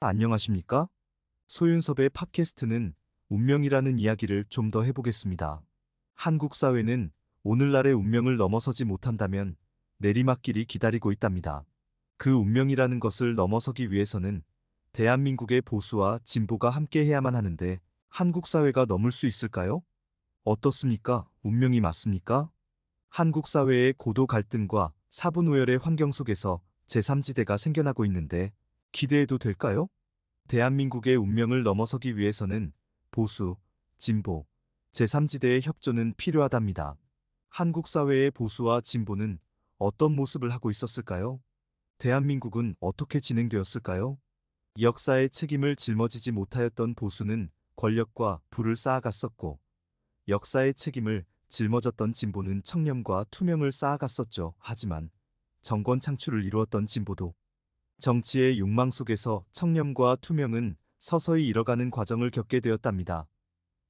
안녕하십니까? 소윤섭의 팟캐스트는 운명이라는 이야기를 좀 더 해보겠습니다. 한국 사회는 오늘날의 운명을 넘어서지 못한다면 내리막길이 기다리고 있답니다. 그 운명이라는 것을 넘어서기 위해서는 대한민국의 보수와 진보가 함께 해야만 하는데 한국 사회가 넘을 수 있을까요? 어떻습니까? 운명이 맞습니까? 한국 사회의 고도 갈등과 사분오열의 환경 속에서 제3지대가 생겨나고 있는데 기대해도 될까요? 대한민국의 운명을 넘어서기 위해서는 보수, 진보, 제3지대의 협조는 필요하답니다. 한국 사회의 보수와 진보는 어떤 모습을 하고 있었을까요? 대한민국은 어떻게 진행되었을까요? 역사의 책임을 짊어지지 못하였던 보수는 권력과 부를 쌓아갔었고, 역사의 책임을 짊어졌던 진보는 청렴과 투명을 쌓아갔었죠. 하지만 정권 창출을 이루었던 진보도 정치의 욕망 속에서 청렴과 투명은 서서히 잃어가는 과정을 겪게 되었답니다.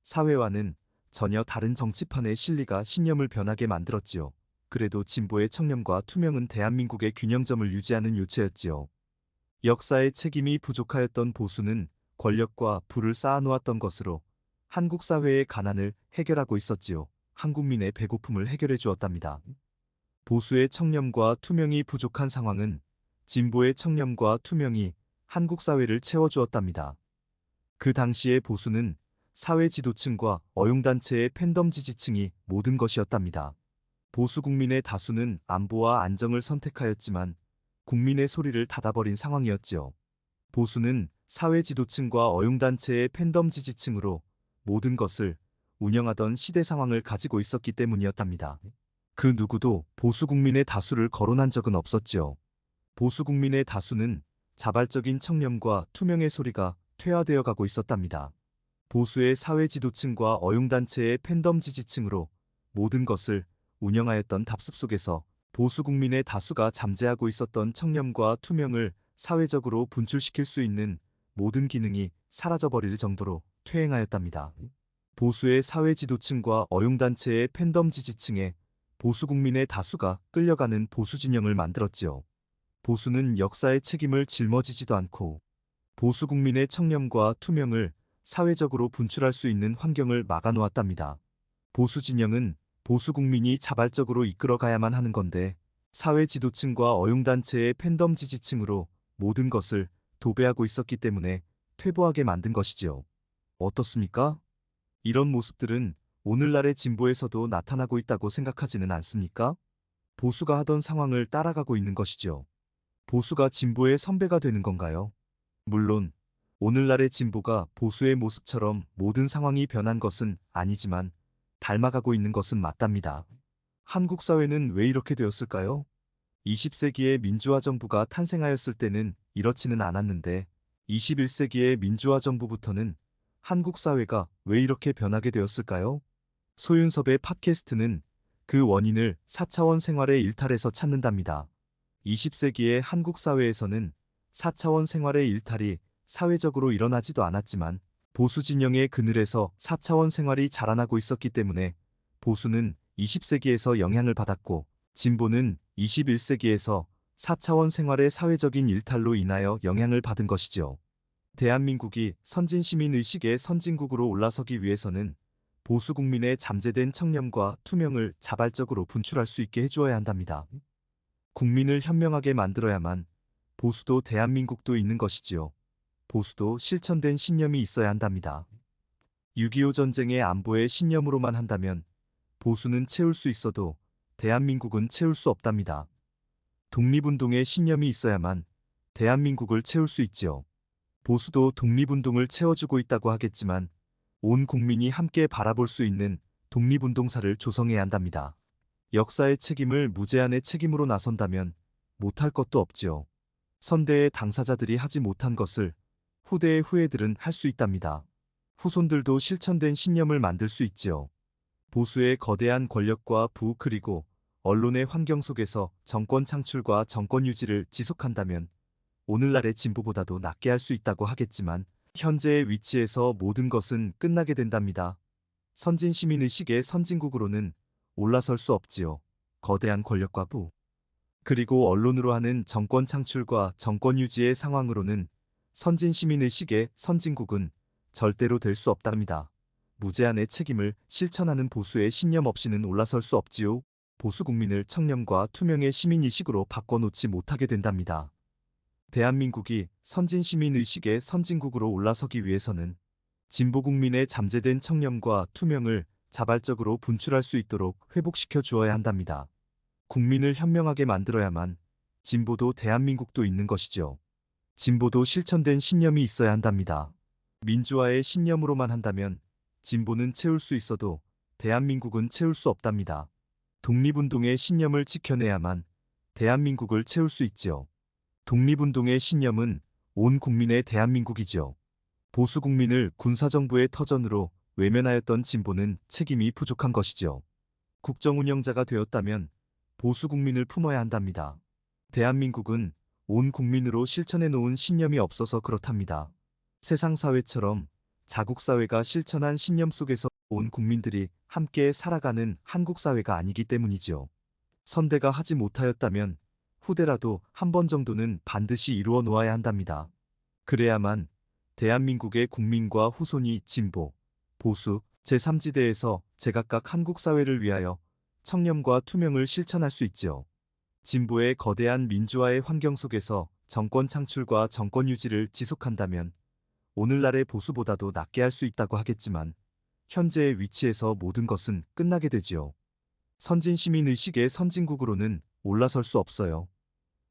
사회와는 전혀 다른 정치판의 실리가 신념을 변하게 만들었지요. 그래도 진보의 청렴과 투명은 대한민국의 균형점을 유지하는 요체였지요. 역사의 책임이 부족하였던 보수는 권력과 부를 쌓아놓았던 것으로 한국 사회의 가난을 해결하고 있었지요. 한국민의 배고픔을 해결해 주었답니다. 보수의 청렴과 투명이 부족한 상황은 진보의 청렴과 투명이 한국 사회를 채워주었답니다. 그 당시의 보수는 사회 지도층과 어용단체의 팬덤 지지층이 모든 것이었답니다. 보수 국민의 다수는 안보와 안정을 선택하였지만 국민의 소리를 닫아버린 상황이었지요. 보수는 사회 지도층과 어용단체의 팬덤 지지층으로 모든 것을 운영하던 시대 상황을 가지고 있었기 때문이었답니다. 그 누구도 보수 국민의 다수를 거론한 적은 없었지요. 보수 국민의 다수는 자발적인 청렴과 투명의 소리가 퇴화되어 가고 있었답니다. 보수의 사회 지도층과 어용단체의 팬덤 지지층으로 모든 것을 운영하였던 답습 속에서 보수 국민의 다수가 잠재하고 있었던 청렴과 투명을 사회적으로 분출시킬 수 있는 모든 기능이 사라져버릴 정도로 퇴행하였답니다. 보수의 사회 지도층과 어용단체의 팬덤 지지층에 보수 국민의 다수가 끌려가는 보수 진영을 만들었지요. 보수는 역사의 책임을 짊어지지도 않고 보수 국민의 청렴과 투명을 사회적으로 분출할 수 있는 환경을 막아놓았답니다. 보수 진영은 보수 국민이 자발적으로 이끌어가야만 하는 건데 사회 지도층과 어용단체의 팬덤 지지층으로 모든 것을 도배하고 있었기 때문에 퇴보하게 만든 것이지요. 어떻습니까? 이런 모습들은 오늘날의 진보에서도 나타나고 있다고 생각하지는 않습니까? 보수가 하던 상황을 따라가고 있는 것이죠. 보수가 진보의 선배가 되는 건가요? 물론 오늘날의 진보가 보수의 모습처럼 모든 상황이 변한 것은 아니지만 닮아가고 있는 것은 맞답니다. 한국 사회는 왜 이렇게 되었을까요? 20세기의 민주화 정부가 탄생하였을 때는 이렇지는 않았는데 21세기의 민주화 정부부터는 한국 사회가 왜 이렇게 변하게 되었을까요? 소윤섭의 팟캐스트는 그 원인을 4차원 생활의 일탈에서 찾는답니다. 20세기의 한국 사회에서는 4차원 생활의 일탈이 사회적으로 일어나지도 않았지만 보수 진영의 그늘에서 4차원 생활이 자라나고 있었기 때문에 보수는 20세기에서 영향을 받았고 진보는 21세기에서 4차원 생활의 사회적인 일탈로 인하여 영향을 받은 것이지요. 대한민국이 선진 시민 의식의 선진국으로 올라서기 위해서는 보수 국민의 잠재된 청렴과 투명을 자발적으로 분출할 수 있게 해주어야 한답니다. 국민을 현명하게 만들어야만 보수도 대한민국도 있는 것이지요. 보수도 실천된 신념이 있어야 한답니다. 6.25 전쟁의 안보의 신념으로만 한다면 보수는 채울 수 있어도 대한민국은 채울 수 없답니다. 독립운동의 신념이 있어야만 대한민국을 채울 수 있지요. 보수도 독립운동을 채워주고 있다고 하겠지만 온 국민이 함께 바라볼 수 있는 독립운동사를 조성해야 한답니다. 역사의 책임을 무제한의 책임으로 나선다면 못할 것도 없지요. 선대의 당사자들이 하지 못한 것을 후대의 후예들은 할 수 있답니다. 후손들도 실천된 신념을 만들 수 있지요. 보수의 거대한 권력과 부 그리고 언론의 환경 속에서 정권 창출과 정권 유지를 지속한다면 오늘날의 진보보다도 낫게 할 수 있다고 하겠지만 현재의 위치에서 모든 것은 끝나게 된답니다. 선진 시민의식의 선진국으로는 올라설 수 없지요. 거대한 권력과 부 그리고 언론으로 하는 정권 창출과 정권 유지의 상황으로는 선진 시민의식의 선진국은 절대로 될 수 없답니다. 무제한의 책임을 실천하는 보수의 신념 없이는 올라설 수 없지요. 보수 국민을 청렴과 투명의 시민의식으로 바꿔놓지 못하게 된답니다. 대한민국이 선진 시민의식의 선진국으로 올라서기 위해서는 진보 국민의 잠재된 청렴과 투명을 자발적으로 분출할 수 있도록 회복시켜 주어야 한답니다. 국민을 현명하게 만들어야만 진보도 대한민국도 있는 것이죠. 진보도 실천된 신념이 있어야 한답니다. 민주화의 신념으로만 한다면 진보는 채울 수 있어도 대한민국은 채울 수 없답니다. 독립운동의 신념을 지켜내야만 대한민국을 채울 수 있지요. 독립운동의 신념은 온 국민의 대한민국이지요. 보수 국민을 군사정부의 터전으로 외면하였던 진보는 책임이 부족한 것이지요. 국정 운영자가 되었다면 보수 국민을 품어야 한답니다. 대한민국은 온 국민으로 실천해 놓은 신념이 없어서 그렇답니다. 세상 사회처럼 자국 사회가 실천한 신념 속에서 온 국민들이 함께 살아가는 한국 사회가 아니기 때문이지요. 선대가 하지 못하였다면 후대라도 한 번 정도는 반드시 이루어 놓아야 한답니다. 그래야만 대한민국의 국민과 후손이 진보, 보수, 제3지대에서 제각각 한국 사회를 위하여 청렴과 투명을 실천할 수 있지요. 진보의 거대한 민주화의 환경 속에서 정권 창출과 정권 유지를 지속한다면 오늘날의 보수보다도 낫게 할 수 있다고 하겠지만 현재의 위치에서 모든 것은 끝나게 되지요. 선진 시민의식의 선진국으로는 올라설 수 없어요.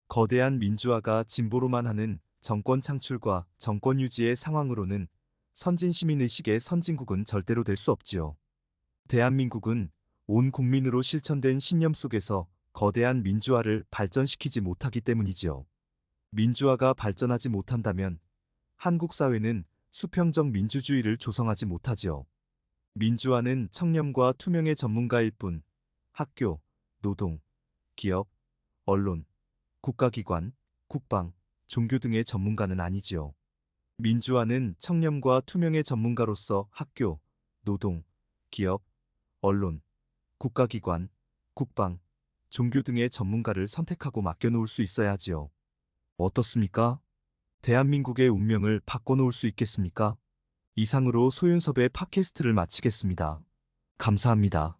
거대한 민주화가 진보로만 하는 정권 창출과 정권 유지의 상황으로는 선진 시민의식의 선진국은 절대로 될 수 없지요. 대한민국은 온 국민으로 실천된 신념 속에서 거대한 민주화를 발전시키지 못하기 때문이지요. 민주화가 발전하지 못한다면 한국 사회는 수평적 민주주의를 조성하지 못하지요. 민주화는 청렴과 투명의 전문가일 뿐 학교, 노동, 기업, 언론, 국가기관, 국방, 종교 등의 전문가는 아니지요. 민주화는 청렴과 투명의 전문가로서 학교, 노동, 기업, 언론, 국가기관, 국방, 종교 등의 전문가를 선택하고 맡겨놓을 수 있어야 하지요. 어떻습니까? 대한민국의 운명을 바꿔놓을 수 있겠습니까? 이상으로 소윤섭의 팟캐스트를 마치겠습니다. 감사합니다.